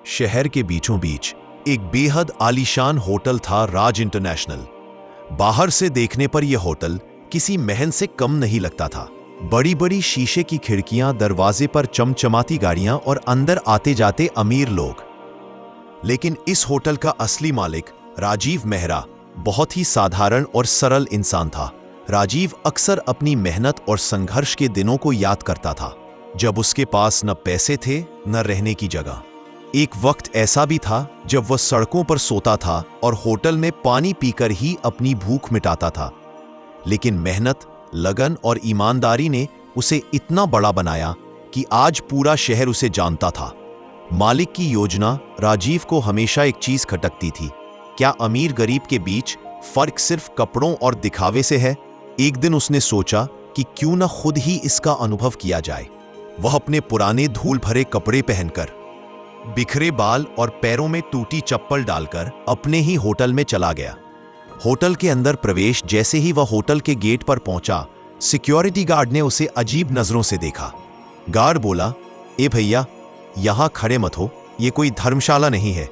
शहर के बीचों बीच एक बेहद आलीशान होटल था, राज इंटरनेशनल। बाहर से देखने पर यह होटल किसी महल से कम नहीं लगता था। बड़ी बड़ी शीशे की खिड़कियां, दरवाजे पर चमचमाती गाड़ियां और अंदर आते जाते अमीर लोग। लेकिन इस होटल का असली मालिक राजीव मेहरा बहुत ही साधारण और सरल इंसान था। राजीव अक्सर अपनी मेहनत और संघर्ष के दिनों को याद करता था, जब उसके पास न पैसे थे न रहने की जगह। एक वक्त ऐसा भी था जब वह सड़कों पर सोता था और होटल में पानी पीकर ही अपनी भूख मिटाता था। लेकिन मेहनत, लगन और ईमानदारी ने उसे इतना बड़ा बनाया कि आज पूरा शहर उसे जानता था। मालिक की योजना राजीव को हमेशा एक चीज खटकती थी, क्या अमीर गरीब के बीच फर्क सिर्फ कपड़ों और दिखावे से है? एक दिन उसने सोचा कि क्यों न खुद ही इसका अनुभव किया जाए। वह अपने पुराने धूल भरे कपड़े पहनकर, बिखरे बाल और पैरों में टूटी चप्पल डालकर अपने ही होटल में चला गया। होटल के अंदर प्रवेश जैसे ही वह होटल के गेट पर पहुंचा, सिक्योरिटी गार्ड ने उसे अजीब नजरों से देखा। गार्ड बोला, ए भैया, यहां खड़े मत हो, ये कोई धर्मशाला नहीं है,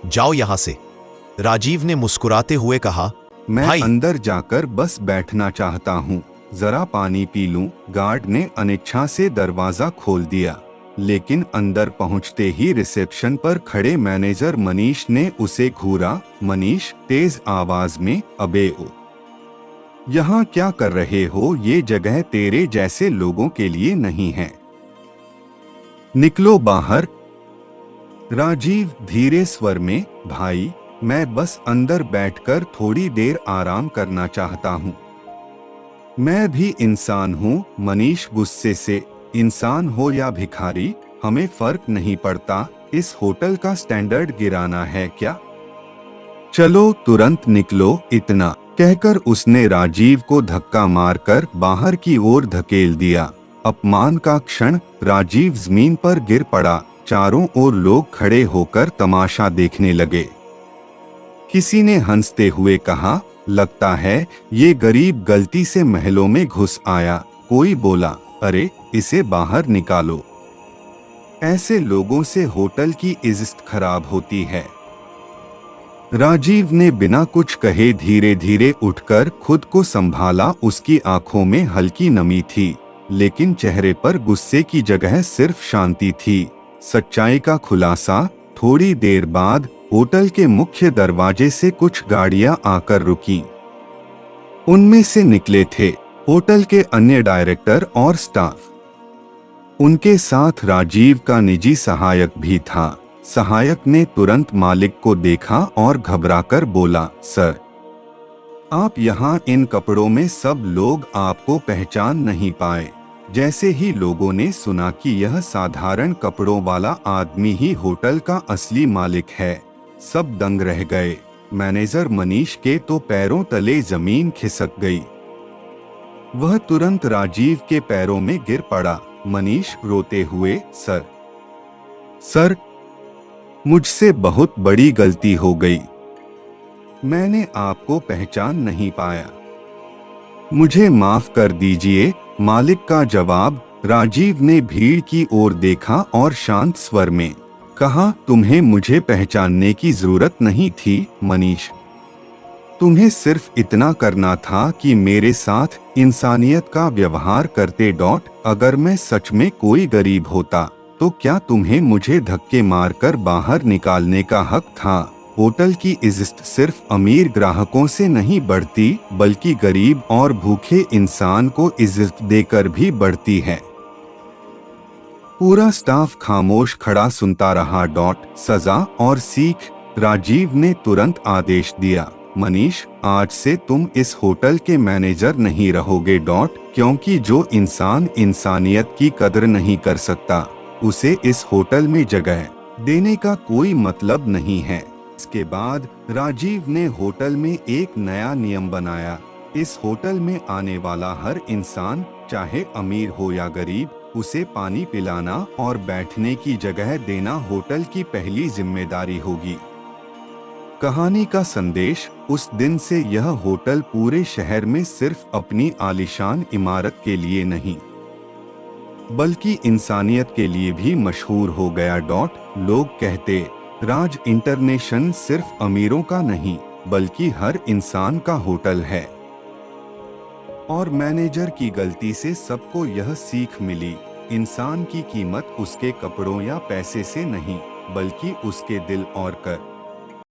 जाओ यहां से। राजीव ने मुस्कुराते हुए कहा, मैं भाई, अंदर जाकर बस बैठना चाहता हूँ, जरा पानी पी लूं। गार्ड ने अनिच्छा से दरवाजा खोल दिया, लेकिन अंदर पहुंचते ही रिसेप्शन पर खड़े मैनेजर मनीष ने उसे घूरा। मनीष तेज आवाज में, अबे ओ, यहाँ क्या कर रहे हो? ये जगह तेरे जैसे लोगों के लिए नहीं है, निकलो बाहर। राजीव धीरे स्वर में, भाई, मैं बस अंदर बैठकर थोड़ी देर आराम करना चाहता हूँ। मैं भी इंसान हूँ। मनीष गुस्से से, इंसान हो या भिखारी, हमें फर्क नहीं पड़ता। इस होटल का स्टैंडर्ड गिराना है क्या? चलो तुरंत निकलो। इतना कहकर उसने राजीव को धक्का मारकर बाहर की ओर धकेल दिया। अपमान का क्षण, राजीव जमीन पर गिर पड़ा। चारों ओर लोग खड़े होकर तमाशा देखने लगे। किसी ने हंसते हुए कहा, लगता है ये गरीब गलती से महलों में घुस आया। कोई बोला, अरे इसे बाहर निकालो, ऐसे लोगों से होटल की इज्जत खराब होती है। राजीव ने बिना कुछ कहे धीरे धीरे उठकर खुद को संभाला। उसकी आंखों में हल्की नमी थी, लेकिन चेहरे पर गुस्से की जगह सिर्फ शांति थी। सच्चाई का खुलासा, थोड़ी देर बाद होटल के मुख्य दरवाजे से कुछ गाड़ियां आकर रुकीं। उनमें से निकले थे होटल के अन्य डायरेक्टर और स्टाफ। उनके साथ राजीव का निजी सहायक भी था। सहायक ने तुरंत मालिक को देखा और घबराकर बोला, सर, आप यहाँ इन कपड़ों में सब लोग आपको पहचान नहीं पाए। जैसे ही लोगों ने सुना कि यह साधारण कपड़ों वाला आदमी ही होटल का असली मालिक है, सब दंग रह गए। मैनेजर मनीष के तो पैरों तले जमीन खिसक गई। वह तुरंत राजीव के पैरों में गिर पड़ा। मनीष रोते हुए, सर, मुझसे बहुत बड़ी गलती हो गई, मैंने आपको पहचान नहीं पाया, मुझे माफ कर दीजिए। मालिक का जवाब। राजीव ने भीड़ की ओर देखा और शांत स्वर में कहा, तुम्हें मुझे पहचानने की जरूरत नहीं थी मनीष, तुम्हें सिर्फ इतना करना था कि मेरे साथ इंसानियत का व्यवहार करते। अगर मैं सच में कोई गरीब होता तो क्या तुम्हें मुझे धक्के मारकर बाहर निकालने का हक था? होटल की इज्जत सिर्फ अमीर ग्राहकों से नहीं बढ़ती, बल्कि गरीब और भूखे इंसान को इज्जत देकर भी बढ़ती है। पूरा स्टाफ खामोश खड़ा सुनता रहा। सजा और सीख। राजीव ने तुरंत आदेश दिया, मनीष, आज से तुम इस होटल के मैनेजर नहीं रहोगे। क्योंकि जो इंसान इंसानियत की कदर नहीं कर सकता, उसे इस होटल में जगह देने का कोई मतलब नहीं है। इसके बाद राजीव ने होटल में एक नया नियम बनाया। इस होटल में आने वाला हर इंसान, चाहे अमीर हो या गरीब, उसे पानी पिलाना और बैठने की जगह देना होटल की पहली जिम्मेदारी होगी। कहानी का संदेश, उस दिन से यह होटल पूरे शहर में सिर्फ अपनी आलीशान इमारत के लिए नहीं, बल्कि इंसानियत के लिए भी मशहूर हो गया। लोग कहते, राज इंटरनेशनल सिर्फ अमीरों का नहीं बल्कि हर इंसान का होटल है। और मैनेजर की गलती से सबको यह सीख मिली, इंसान की कीमत उसके कपड़ों या पैसे से नहीं बल्कि उसके दिल और कर